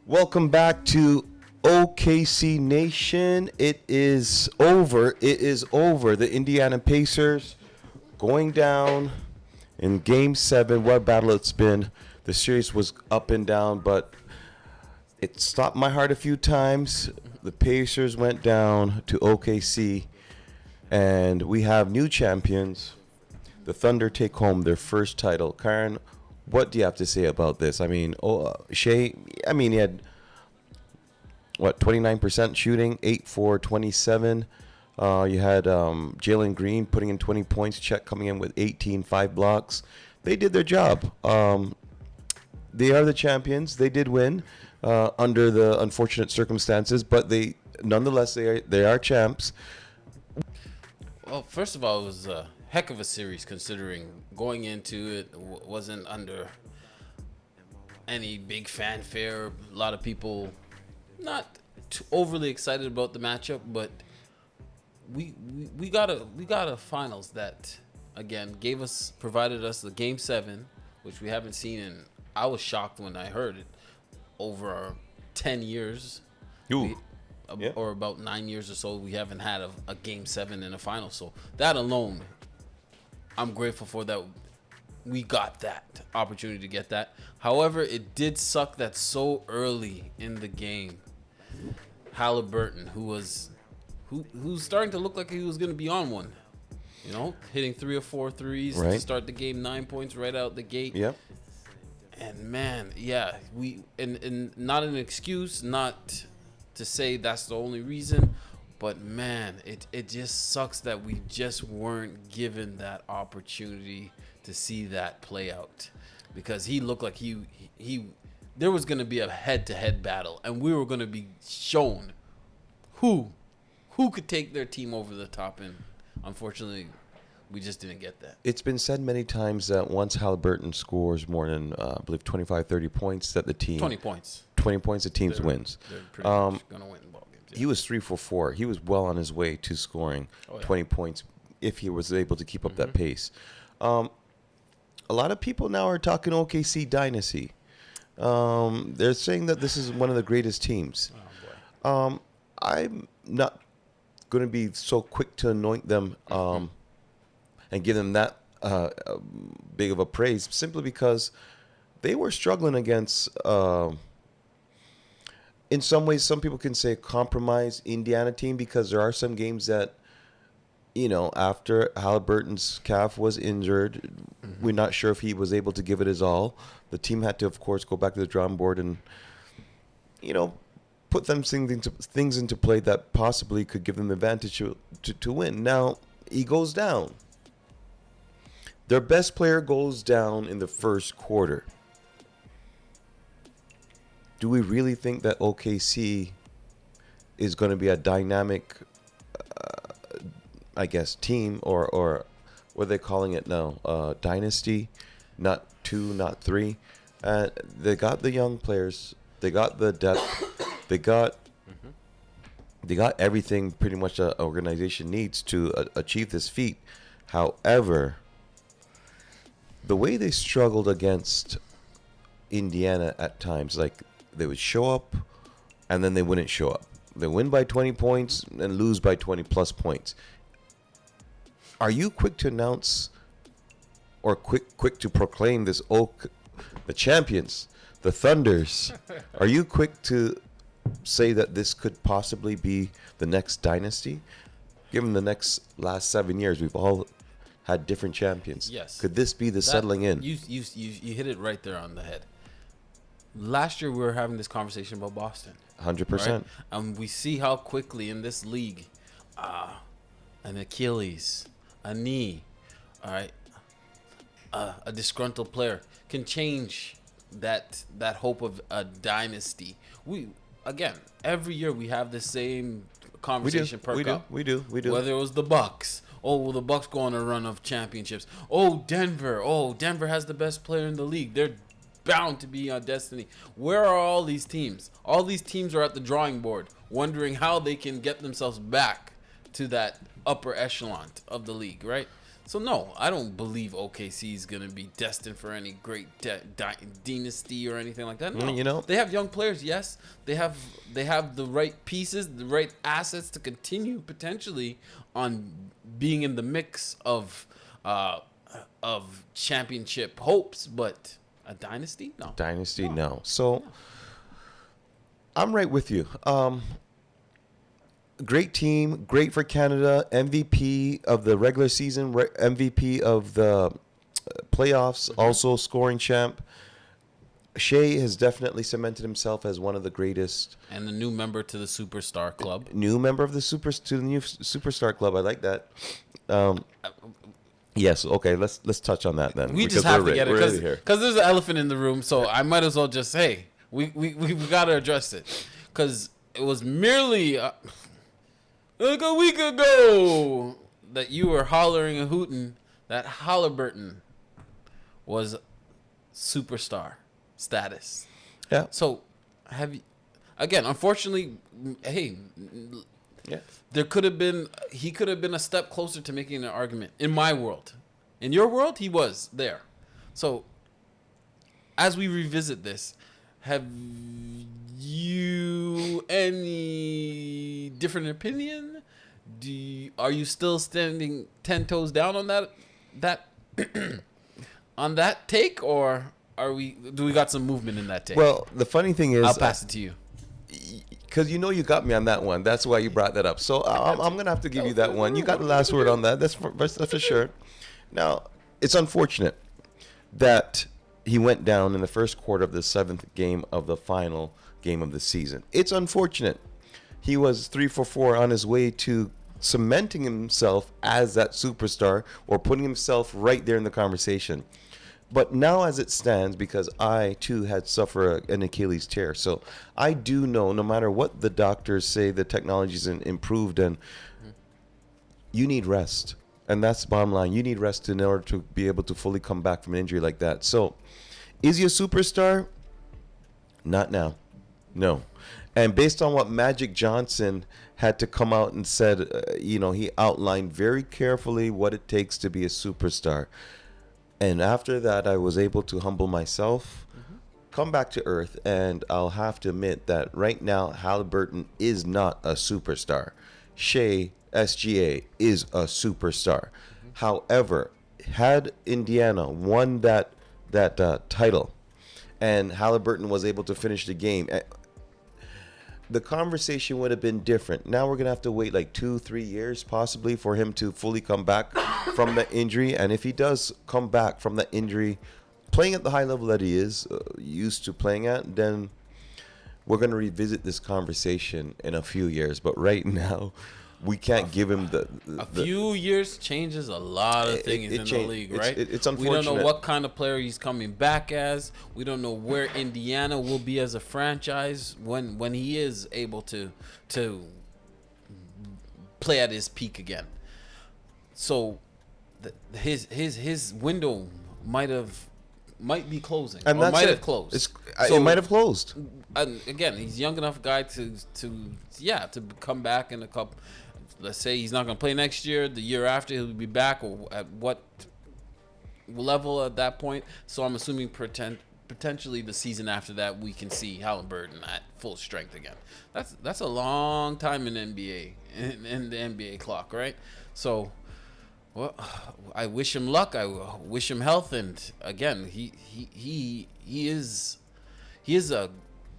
Welcome back to OKC Nation. It is over. It is over. The Indiana Pacers going down in Game 7. What a battle it's been. The series was up and down, but it stopped my heart a few times. The Pacers went down to OKC, and we have new champions. The Thunder take home their first title. Karen, what do you have to say about this? I mean, Shea, he had, 29% shooting, 8 for 27. You had Jalen Green putting in 20 points, Chet coming in with 18, 5 blocks. They did their job. They are the champions. They did win under the unfortunate circumstances, but nonetheless, they are champs. Well, first of all, it was a heck of a series considering going into it wasn't under any big fanfare. A lot of people not too overly excited about the matchup, but we got a finals that again provided us the Game 7, which we haven't seen in. I was shocked when I heard it over 10 years. Or about 9 years or so, we haven't had a Game 7 in a final. So that alone, I'm grateful for that. We got that opportunity to get that. However, it did suck that so early in the game, Haliburton, who's starting to look like he was going to be on one, hitting 3 or 4 threes to start the game, 9 points right out the gate. Yep. And man, yeah, and not an excuse, not to say that's the only reason, but man, it just sucks that we just weren't given that opportunity to see that play out, because he looked like he there was going to be a head-to-head battle, and we were going to be shown who could take their team over the top, and unfortunately, we just didn't get that. It's been said many times that once Haliburton scores more than, I believe, 25, 30 points, that the team... 20 points. 20 points, the team wins. They're pretty much going to win ball games. Yeah. He was 3 for 4. He was well on his way to scoring 20 points if he was able to keep up that pace. A lot of people now are talking OKC dynasty. They're saying that this is one of the greatest teams. Oh, boy. I'm not going to be so quick to anoint them and give them that big of a praise, simply because they were struggling against, in some ways, some people can say compromised Indiana team, because there are some games that, after Haliburton's calf was injured, we're not sure if he was able to give it his all. The team had to, of course, go back to the drawing board and, put them things into play that possibly could give them the advantage to win. Now, he goes down. Their best player goes down in the first quarter. Do we really think that OKC is going to be a dynamic, team, or what are they calling it now? Dynasty, not 2, not 3. They got the young players. They got the depth. They got everything pretty much an organization needs to achieve this feat. However, the way they struggled against Indiana at times, like they would show up and then they wouldn't show up. They win by 20 points and lose by 20 plus points. Are you quick to announce or quick to proclaim this the champions, the Thunders? Are you quick to say that this could possibly be the next dynasty? Given the last 7 years, we've all had different champions. Yes. Could this be the settling in? You hit it right there on the head. Last year we were having this conversation about Boston. 100%. Right? And we see how quickly in this league, an Achilles, a knee, all right, a disgruntled player can change that hope of a dynasty. Every year we have the same conversation. We do. Whether it was the Bucks. Oh, will the Bucks go on a run of championships? Oh, Denver. Oh, Denver has the best player in the league. They're bound to be on destiny. Where are all these teams? All these teams are at the drawing board, wondering how they can get themselves back to that upper echelon of the league, right? So no, I don't believe OKC is gonna be destined for any great dynasty or anything like that. No, You know, they have young players. Yes, they have the right pieces, the right assets to continue potentially on being in the mix of championship hopes. But a dynasty, no. dynasty, no. So I'm right with you. Great team, great for Canada, MVP of the regular season, MVP of the playoffs, also scoring champ. Shea has definitely cemented himself as one of the greatest. And the new member to the Superstar Club. New member of the new Superstar Club. I like that. Yes. Okay. Let's touch on that then. We just have to get it because there's an elephant in the room. So I might as well just say we got to address it because it was merely like a week ago that you were hollering and hooting that Haliburton was superstar status. Yeah. So have you again? Unfortunately, hey. Yeah. He could have been a step closer to making an argument in my world. In your world, he was there. So, as we revisit this, have you any different opinion? Are you still standing 10 toes down on that on that take, or do we got some movement in that take? Well, the funny thing is, I'll pass it to you. Because you got me on that one. That's why you brought that up. So I'm going to have to give you that one. You got the last word on that. That's for sure. Now, it's unfortunate that he went down in the first quarter of the 7th game of the final game of the season. It's unfortunate. He was 3 for 4 on his way to cementing himself as that superstar or putting himself right there in the conversation. But now as it stands, because I too had suffered an Achilles tear, so I do know no matter what the doctors say, the technology's improved and you need rest. And that's the bottom line. You need rest in order to be able to fully come back from an injury like that. So is he a superstar? Not now. No. And based on what Magic Johnson had to come out and said, he outlined very carefully what it takes to be a superstar. And after that, I was able to humble myself, come back to earth, and I'll have to admit that right now, Haliburton is not a superstar. Shea, SGA, is a superstar. However, had Indiana won that title and Haliburton was able to finish the game, the conversation would have been different. Now we're going to have to wait like 2-3 years possibly for him to fully come back from the injury. And if he does come back from the injury, playing at the high level that he is used to playing at, then we're going to revisit this conversation in a few years. But right now, we can't give him a few years changes a lot of things in the league, right? It's unfortunate. We don't know what kind of player he's coming back as. We don't know where Indiana will be as a franchise when he is able to play at his peak again. So his window might be closing, and or might it. have closed. It might have closed. And again, he's young enough guy to come back in a couple. Let's say he's not going to play next year. The year after, he'll be back. Or at what level at that point? So I'm assuming potentially the season after that, we can see Haliburton at full strength again. That's a long time in NBA in the NBA clock, right? So, well, I wish him luck. I wish him health. And again, he is a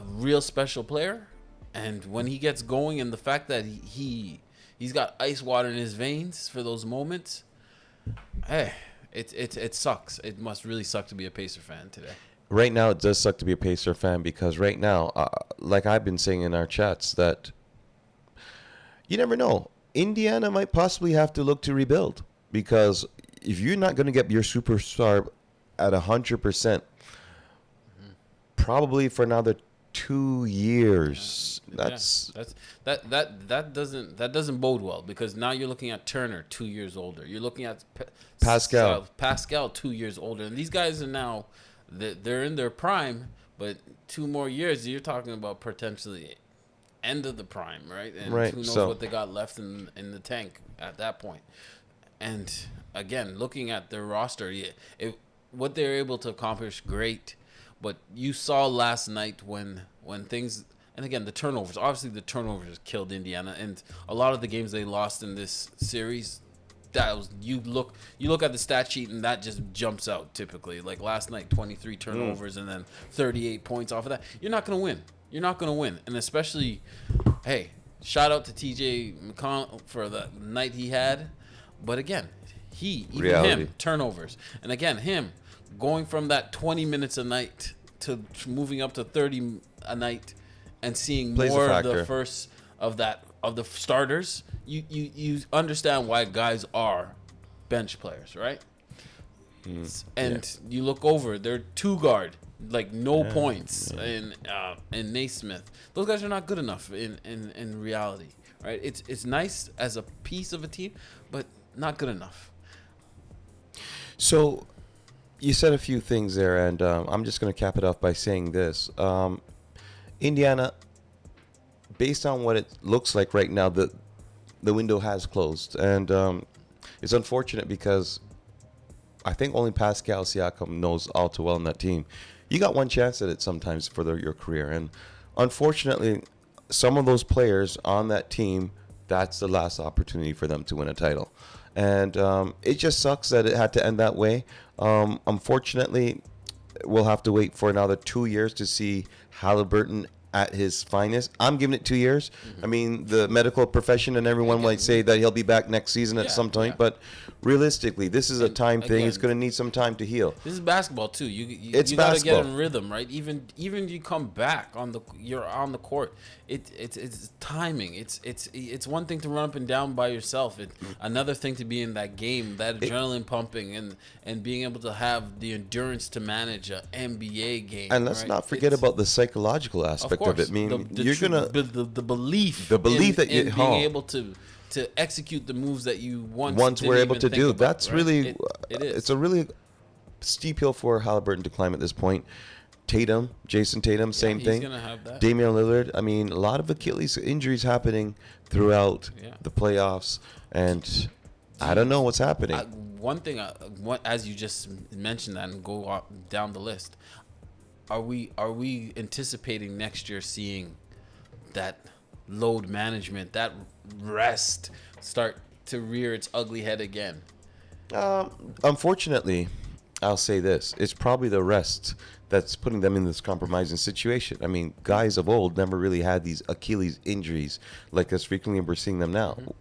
real special player. And when he gets going, and the fact that he's got ice water in his veins for those moments, hey, it sucks. It must really suck to be a Pacer fan today. Right now, it does suck to be a Pacer fan because right now, like I've been saying in our chats, that you never know. Indiana might possibly have to look to rebuild because if you're not going to get your superstar at 100%, probably for another 2 years. That doesn't bode well because now you're looking at Turner 2 years older. You're looking at Pascal 2 years older, and these guys are now they're in their prime. But 2 more years, you're talking about potentially end of the prime, right? And right. Who knows what they got left in the tank at that point? And again, looking at their roster, what they're able to accomplish, great. But you saw last night when things, and again, the turnovers. Obviously, the turnovers killed Indiana, and a lot of the games they lost in this series. That was you look at the stat sheet and that just jumps out typically. Like last night, 23 turnovers and then 38 points off of that. You're not gonna win. You're not gonna win, and especially, hey, shout out to TJ McConnell for the night he had. But again, him turnovers, and again him going from that 20 minutes a night to moving up to 30 a night, and seeing more of the first of the starters. You understand why guys are bench players, right? And you look over, they're two guard, like points, and Naismith. Those guys are not good enough in reality, right? It's nice as a piece of a team, but not good enough. So you said a few things there, and I'm just going to cap it off by saying this. Indiana, based on what it looks like right now, the window has closed. And it's unfortunate because I think only Pascal Siakam knows all too well in that team. You got one chance at it sometimes for your career. And unfortunately, some of those players on that team, that's the last opportunity for them to win a title. And it just sucks that it had to end that way. Unfortunately, we'll have to wait for another 2 years to see Haliburton at his finest. I'm giving it 2 years. Mm-hmm. I mean, the medical profession and everyone might say that he'll be back next season at some point, but realistically, this is a time thing. It's going to need some time to heal. This is basketball too. You got to get in rhythm, right? Even you come back you're on the court. It's timing. It's one thing to run up and down by yourself. It's another thing to be in that game, that adrenaline pumping, and being able to have the endurance to manage an NBA game. And let's not forget about the psychological aspect of it. I mean, you're gonna the belief that you're being able to execute the moves that you once were able to do. That's right? really it's a really steep hill for Haliburton to climb at this point. Jason Tatum, same thing. He's gonna have that. Damian Lillard. I mean, a lot of Achilles injuries happening throughout the playoffs, and I don't know what's happening. One thing, as you just mentioned that, and go down the list, are we anticipating next year seeing that load management, that rest start to rear its ugly head again? Unfortunately, I'll say this: it's probably the rest that's putting them in this compromising situation. I mean, guys of old never really had these Achilles injuries like as frequently as we're seeing them now. Mm-hmm.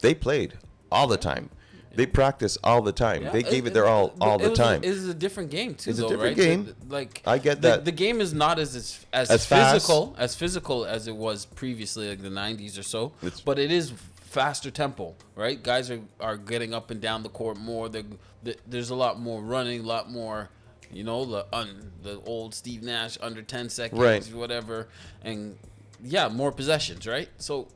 They played all the time. They practiced all the time. They gave it their all the time. It is a different game too, it's though, a different right? game. Like I get that. The game is not as physical as it was previously, like the 90s or so. But it is faster tempo, right? Guys are getting up and down the court more. There's a lot more running, a lot more, the old Steve Nash under 10 seconds, whatever, and more possessions, right? So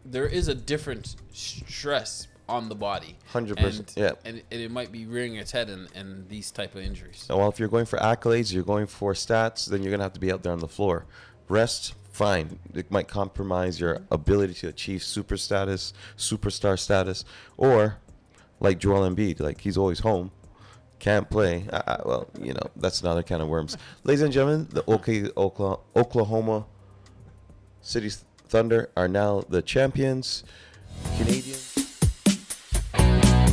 there is a different stress on the body. 100%. And it might be rearing its head in these type of injuries. Well, if you're going for accolades, you're going for stats, then you're going to have to be out there on the floor. Rest, fine. It might compromise your ability to achieve superstar status, or like Joel Embiid, like he's always home, can't play. That's another can of worms. Ladies and gentlemen, the Oklahoma City Thunder are now the champions. Canadians